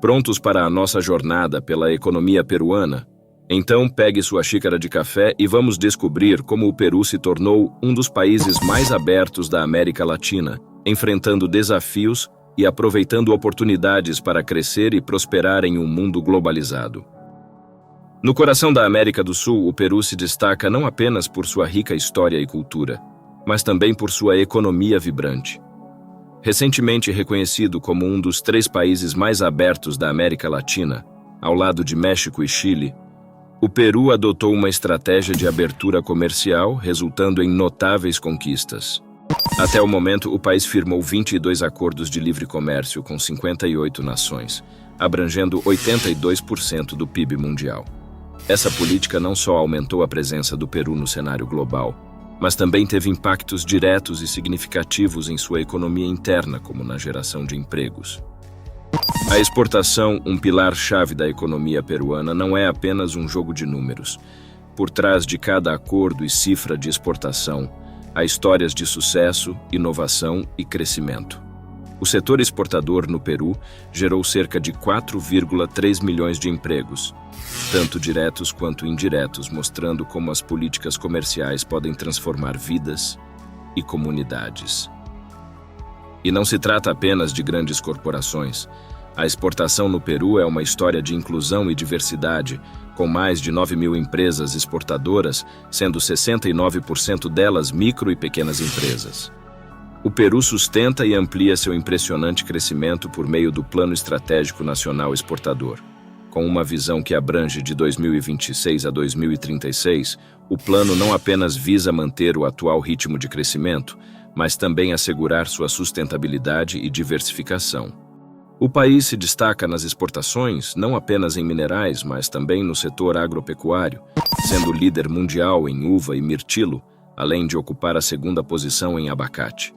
Prontos para a nossa jornada pela economia peruana? Então pegue sua xícara de café e vamos descobrir como o Peru se tornou um dos países mais abertos da América Latina, enfrentando desafios e aproveitando oportunidades para crescer e prosperar em um mundo globalizado. No coração da América do Sul, o Peru se destaca não apenas por sua rica história e cultura, mas também por sua economia vibrante. Recentemente reconhecido como um dos 3 países mais abertos da América Latina, ao lado de México e Chile, o Peru adotou uma estratégia de abertura comercial, resultando em notáveis conquistas. Até o momento, o país firmou 22 acordos de livre comércio com 58 nações, abrangendo 82% do PIB mundial. Essa política não só aumentou a presença do Peru no cenário global, mas também teve impactos diretos e significativos em sua economia interna, como na geração de empregos. A exportação, um pilar-chave da economia peruana, não é apenas um jogo de números. Por trás de cada acordo e cifra de exportação, há histórias de sucesso, inovação e crescimento. O setor exportador no Peru gerou cerca de 4,3 milhões de empregos, tanto diretos quanto indiretos, mostrando como as políticas comerciais podem transformar vidas e comunidades. E não se trata apenas de grandes corporações. A exportação no Peru é uma história de inclusão e diversidade, com mais de 9 mil empresas exportadoras, sendo 69% delas micro e pequenas empresas. O Peru sustenta e amplia seu impressionante crescimento por meio do Plano Estratégico Nacional Exportador. Com uma visão que abrange de 2026 a 2036, o plano não apenas visa manter o atual ritmo de crescimento, mas também assegurar sua sustentabilidade e diversificação. O país se destaca nas exportações, não apenas em minerais, mas também no setor agropecuário, sendo líder mundial em uva e mirtilo, além de ocupar a 2ª posição em abacate.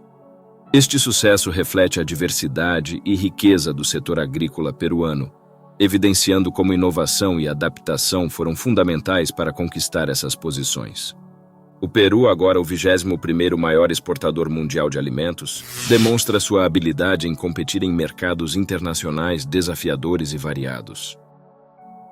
Este sucesso reflete a diversidade e riqueza do setor agrícola peruano, evidenciando como inovação e adaptação foram fundamentais para conquistar essas posições. O Peru, agora o 21º maior exportador mundial de alimentos, demonstra sua habilidade em competir em mercados internacionais desafiadores e variados.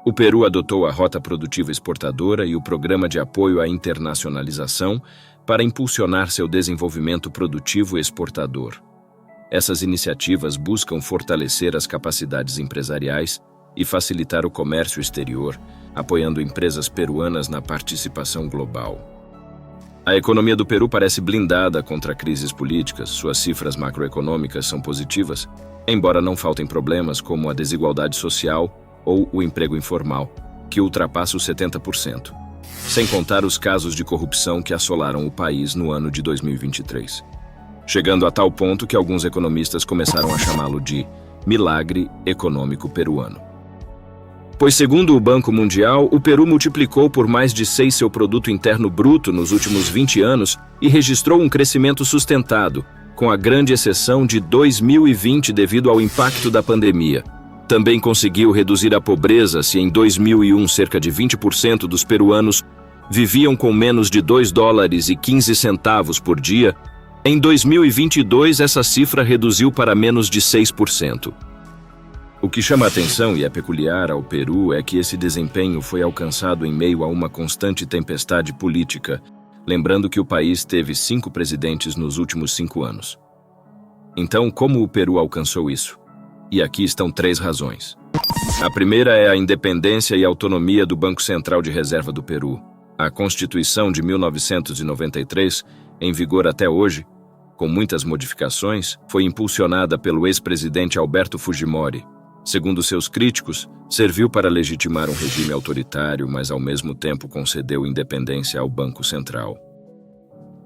O Peru adotou a Rota Produtiva Exportadora e o Programa de Apoio à Internacionalização para impulsionar seu desenvolvimento produtivo exportador. Essas iniciativas buscam fortalecer as capacidades empresariais e facilitar o comércio exterior, apoiando empresas peruanas na participação global. A economia do Peru parece blindada contra crises políticas, suas cifras macroeconômicas são positivas, embora não faltem problemas como a desigualdade social ou o emprego informal, que ultrapassa os 70%, sem contar os casos de corrupção que assolaram o país no ano de 2023. Chegando a tal ponto que alguns economistas começaram a chamá-lo de milagre econômico peruano. Pois, segundo o Banco Mundial, o Peru multiplicou por mais de 6 seu produto interno bruto nos últimos 20 anos e registrou um crescimento sustentado, com a grande exceção de 2020 devido ao impacto da pandemia. Também conseguiu reduzir a pobreza se em 2001 cerca de 20% dos peruanos viviam com menos de $2,15 por dia. Em 2022, essa cifra reduziu para menos de 6%. O que chama a atenção e é peculiar ao Peru é que esse desempenho foi alcançado em meio a uma constante tempestade política, lembrando que o país teve 5 presidentes nos últimos 5 anos. Então, como o Peru alcançou isso? E aqui estão 3 razões. A primeira é a independência e autonomia do Banco Central de Reserva do Peru. A Constituição de 1993, em vigor até hoje, com muitas modificações, foi impulsionada pelo ex-presidente Alberto Fujimori. Segundo seus críticos, serviu para legitimar um regime autoritário, mas ao mesmo tempo concedeu independência ao Banco Central.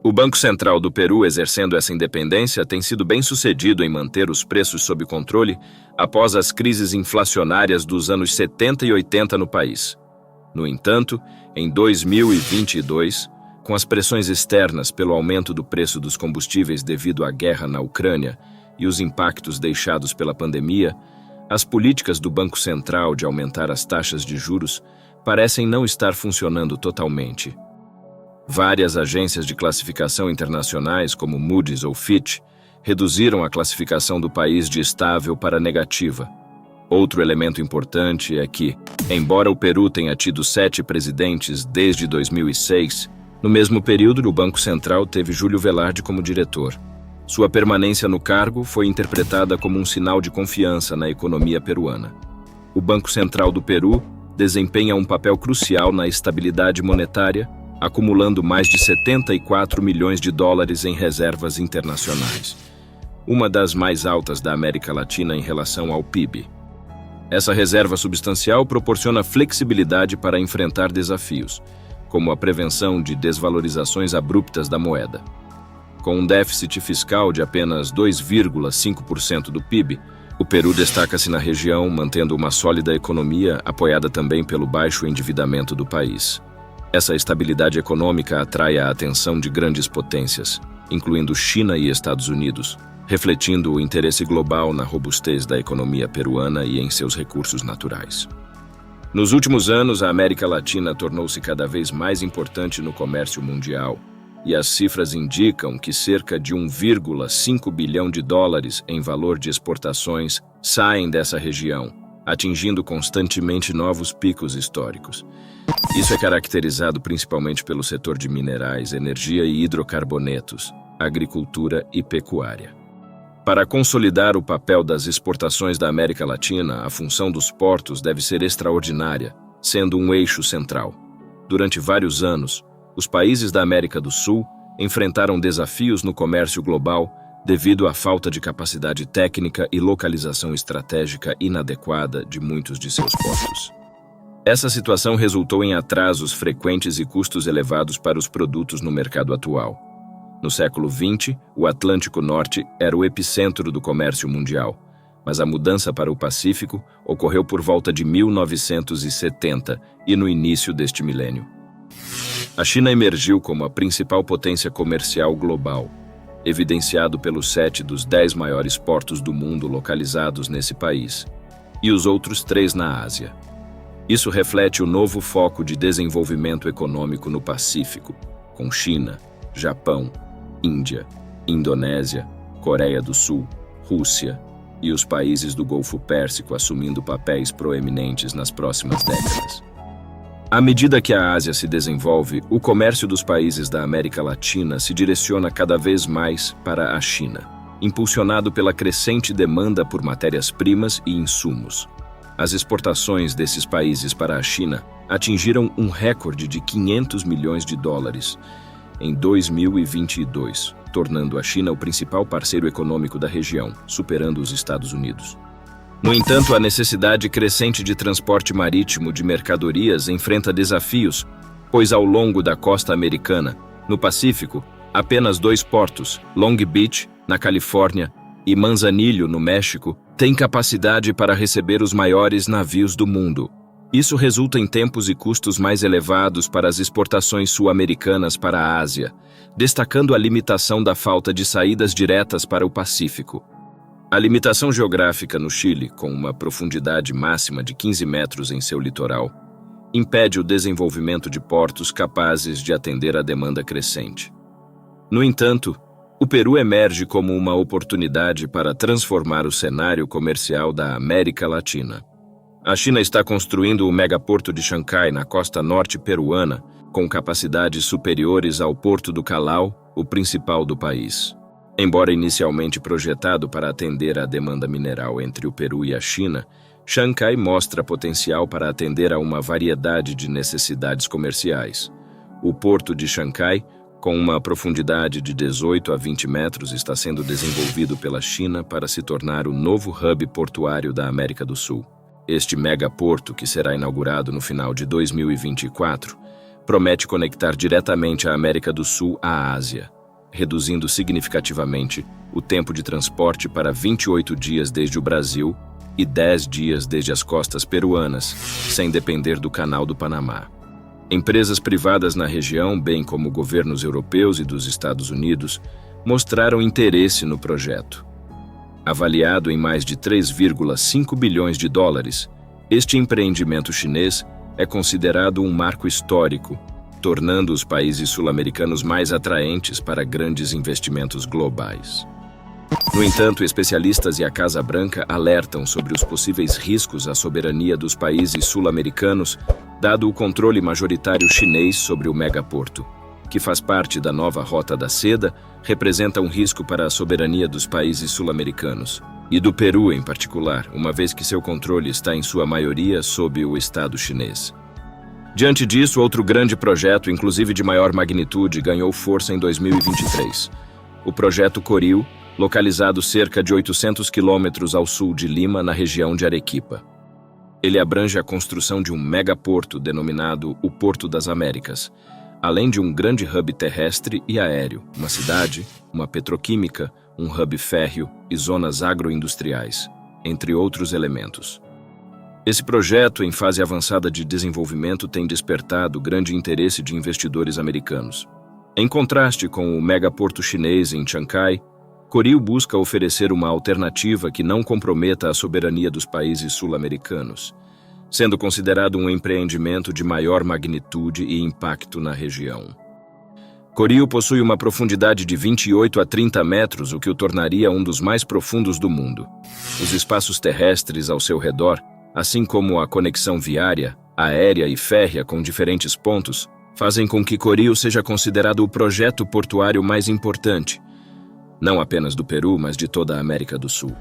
O Banco Central do Peru, exercendo essa independência, tem sido bem-sucedido em manter os preços sob controle após as crises inflacionárias dos anos 70 e 80 no país. No entanto, em 2022, com as pressões externas pelo aumento do preço dos combustíveis devido à guerra na Ucrânia e os impactos deixados pela pandemia, as políticas do Banco Central de aumentar as taxas de juros parecem não estar funcionando totalmente. Várias agências de classificação internacionais, como Moody's ou Fitch, reduziram a classificação do país de estável para negativa. Outro elemento importante é que, embora o Peru tenha tido 7 presidentes desde 2006, no mesmo período o Banco Central teve Júlio Velarde como diretor. Sua permanência no cargo foi interpretada como um sinal de confiança na economia peruana. O Banco Central do Peru desempenha um papel crucial na estabilidade monetária, acumulando mais de 74 milhões de dólares em reservas internacionais, uma das mais altas da América Latina em relação ao PIB. Essa reserva substancial proporciona flexibilidade para enfrentar desafios, como a prevenção de desvalorizações abruptas da moeda. Com um déficit fiscal de apenas 2,5% do PIB, o Peru destaca-se na região, mantendo uma sólida economia apoiada também pelo baixo endividamento do país. Essa estabilidade econômica atrai a atenção de grandes potências, incluindo China e Estados Unidos, refletindo o interesse global na robustez da economia peruana e em seus recursos naturais. Nos últimos anos, a América Latina tornou-se cada vez mais importante no comércio mundial, e as cifras indicam que cerca de 1,5 bilhão de dólares em valor de exportações saem dessa região, atingindo constantemente novos picos históricos. Isso é caracterizado principalmente pelo setor de minerais, energia e hidrocarbonetos, agricultura e pecuária. Para consolidar o papel das exportações da América Latina, a função dos portos deve ser extraordinária, sendo um eixo central. Durante vários anos, os países da América do Sul enfrentaram desafios no comércio global devido à falta de capacidade técnica e localização estratégica inadequada de muitos de seus portos. Essa situação resultou em atrasos frequentes e custos elevados para os produtos no mercado atual. No século XX, o Atlântico Norte era o epicentro do comércio mundial, mas a mudança para o Pacífico ocorreu por volta de 1970 e no início deste milênio. A China emergiu como a principal potência comercial global, evidenciado pelos 7 dos 10 maiores portos do mundo localizados nesse país, e os outros 3 na Ásia. Isso reflete o novo foco de desenvolvimento econômico no Pacífico, com China, Japão, Índia, Indonésia, Coreia do Sul, Rússia e os países do Golfo Pérsico assumindo papéis proeminentes nas próximas décadas. À medida que a Ásia se desenvolve, o comércio dos países da América Latina se direciona cada vez mais para a China, impulsionado pela crescente demanda por matérias-primas e insumos. As exportações desses países para a China atingiram um recorde de 500 milhões de dólares em 2022, tornando a China o principal parceiro econômico da região, superando os Estados Unidos. No entanto, a necessidade crescente de transporte marítimo de mercadorias enfrenta desafios, pois ao longo da costa americana, no Pacífico, apenas 2 portos, Long Beach, na Califórnia, e Manzanillo, no México, têm capacidade para receber os maiores navios do mundo. Isso resulta em tempos e custos mais elevados para as exportações sul-americanas para a Ásia, destacando a limitação da falta de saídas diretas para o Pacífico. A limitação geográfica no Chile, com uma profundidade máxima de 15 metros em seu litoral, impede o desenvolvimento de portos capazes de atender à demanda crescente. No entanto, o Peru emerge como uma oportunidade para transformar o cenário comercial da América Latina. A China está construindo o megaporto de Xangai na costa norte peruana, com capacidades superiores ao Porto do Callao, o principal do país. Embora inicialmente projetado para atender à demanda mineral entre o Peru e a China, Xangai mostra potencial para atender a uma variedade de necessidades comerciais. O Porto de Xangai, com uma profundidade de 18 a 20 metros, está sendo desenvolvido pela China para se tornar o novo hub portuário da América do Sul. Este megaporto, que será inaugurado no final de 2024, promete conectar diretamente a América do Sul à Ásia, reduzindo significativamente o tempo de transporte para 28 dias desde o Brasil e 10 dias desde as costas peruanas, sem depender do Canal do Panamá. Empresas privadas na região, bem como governos europeus e dos Estados Unidos, mostraram interesse no projeto. Avaliado em mais de 3,5 bilhões de dólares, este empreendimento chinês é considerado um marco histórico, tornando os países sul-americanos mais atraentes para grandes investimentos globais. No entanto, especialistas e a Casa Branca alertam sobre os possíveis riscos à soberania dos países sul-americanos, dado o controle majoritário chinês sobre o megaporto, que faz parte da nova Rota da Seda, representa um risco para a soberania dos países sul-americanos, e do Peru em particular, uma vez que seu controle está em sua maioria sob o Estado chinês. Diante disso, outro grande projeto, inclusive de maior magnitude, ganhou força em 2023. O projeto Coril, localizado cerca de 800 quilômetros ao sul de Lima, na região de Arequipa. Ele abrange a construção de um megaporto denominado o Porto das Américas, além de um grande hub terrestre e aéreo, uma cidade, uma petroquímica, um hub férreo e zonas agroindustriais, entre outros elementos. Esse projeto, em fase avançada de desenvolvimento, tem despertado grande interesse de investidores americanos. Em contraste com o megaporto chinês em Chancai, Coril busca oferecer uma alternativa que não comprometa a soberania dos países sul-americanos, sendo considerado um empreendimento de maior magnitude e impacto na região. Coril possui uma profundidade de 28 a 30 metros, o que o tornaria um dos mais profundos do mundo. Os espaços terrestres ao seu redor, assim como a conexão viária, aérea e férrea com diferentes pontos, fazem com que Coril seja considerado o projeto portuário mais importante, não apenas do Peru, mas de toda a América do Sul.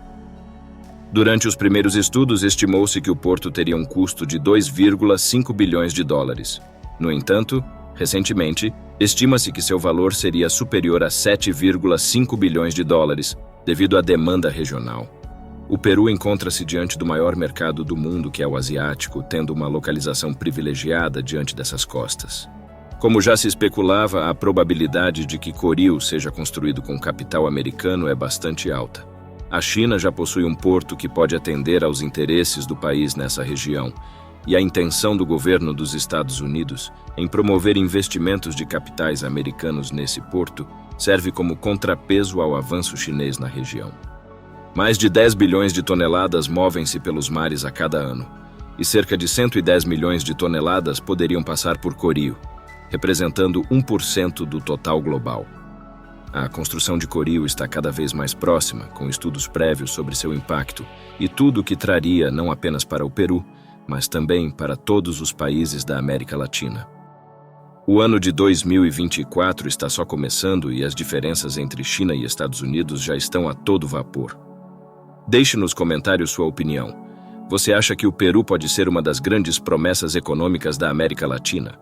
Durante os primeiros estudos, estimou-se que o porto teria um custo de 2,5 bilhões de dólares. No entanto, recentemente, estima-se que seu valor seria superior a 7,5 bilhões de dólares, devido à demanda regional. O Peru encontra-se diante do maior mercado do mundo, que é o asiático, tendo uma localização privilegiada diante dessas costas. Como já se especulava, a probabilidade de que Coril seja construído com capital americano é bastante alta. A China já possui um porto que pode atender aos interesses do país nessa região, e a intenção do governo dos Estados Unidos em promover investimentos de capitais americanos nesse porto serve como contrapeso ao avanço chinês na região. Mais de 10 bilhões de toneladas movem-se pelos mares a cada ano, e cerca de 110 milhões de toneladas poderiam passar por Coril, representando 1% do total global. A construção de Coril está cada vez mais próxima, com estudos prévios sobre seu impacto e tudo o que traria não apenas para o Peru, mas também para todos os países da América Latina. O ano de 2024 está só começando e as diferenças entre China e Estados Unidos já estão a todo vapor. Deixe nos comentários sua opinião. Você acha que o Peru pode ser uma das grandes promessas econômicas da América Latina?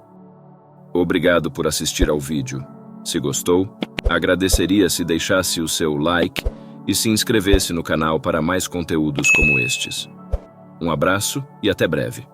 Obrigado por assistir ao vídeo. Se gostou, agradeceria se deixasse o seu like e se inscrevesse no canal para mais conteúdos como estes. Um abraço e até breve.